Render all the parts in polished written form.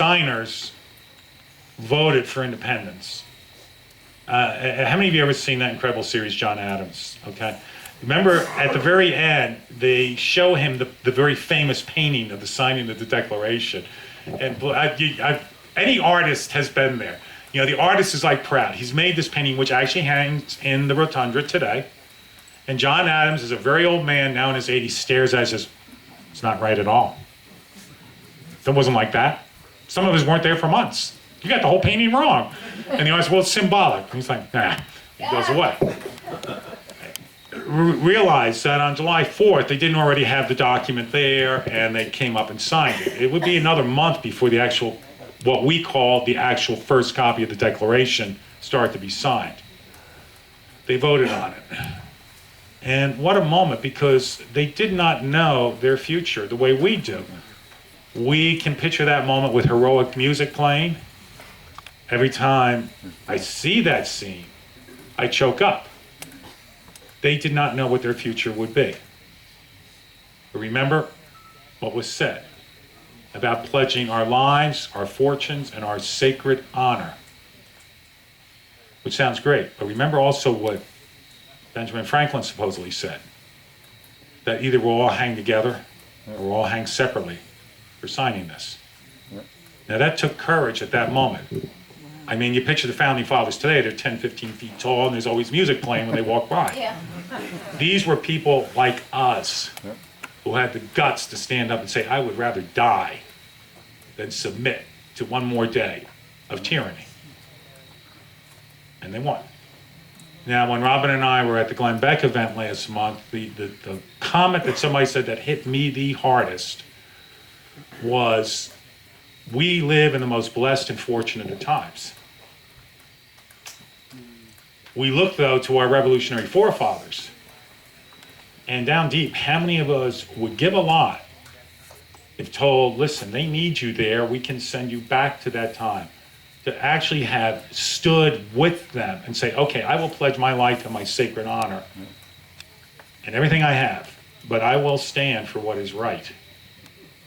signers voted for independence. How many of you ever seen that incredible series, John Adams? Okay. Remember, at the very end, they show him the very famous painting of the signing of the Declaration. And any artist has been there. You know, the artist is like proud. He's made this painting, which actually hangs in the rotunda today. And John Adams is a very old man, now in his 80s, stares at it and says, it's not right at all. It wasn't like that. Some of us weren't there for months. You got the whole painting wrong. And the artist, well, it's symbolic. And he's like, nah, he goes away. Realized that on July 4th, they didn't already have the document there, and they came up and signed it. It would be another month before the actual, what we call the actual first copy of the Declaration, started to be signed. They voted on it. And what a moment, because they did not know their future the way we do. We can picture that moment with heroic music playing. Every time I see that scene, I choke up. They did not know what their future would be. But remember what was said about pledging our lives, our fortunes, and our sacred honor, which sounds great. But remember also what Benjamin Franklin supposedly said, that either we'll all hang together or we'll all hang separately for signing this. Now that took courage at that moment. I mean, you picture the founding fathers today, they're 10, 15 feet tall, and there's always music playing when they walk by. Yeah. These were people like us who had the guts to stand up and say, I would rather die than submit to one more day of tyranny. And they won. Now, when Robin and I were at the Glenn Beck event last month, the comment that somebody said that hit me the hardest was, we live in the most blessed and fortunate of times. We look, though, to our revolutionary forefathers. And down deep, how many of us would give a lot if told, listen, they need you there, we can send you back to that time, to actually have stood with them and say, okay, I will pledge my life and my sacred honor and everything I have, but I will stand for what is right.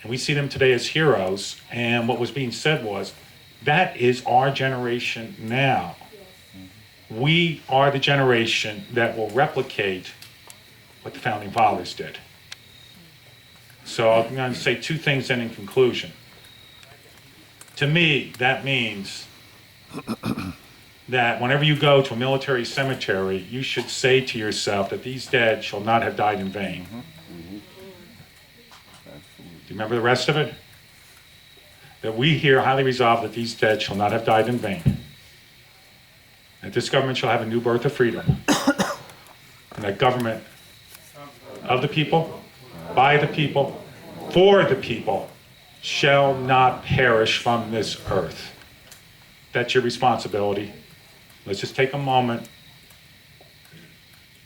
And we see them today as heroes, and what was being said was, that is our generation now. We are the generation that will replicate what the Founding Fathers did. So I'm going to say two things then in conclusion. To me, that means that whenever you go to a military cemetery, you should say to yourself that these dead shall not have died in vain. Do you remember the rest of it? That we here highly resolve that these dead shall not have died in vain. That this government shall have a new birth of freedom. And that government of the people, by the people, for the people, shall not perish from this earth. That's your responsibility. Let's just take a moment.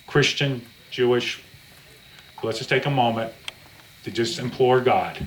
Christian, Jewish, let's just take a moment to just implore God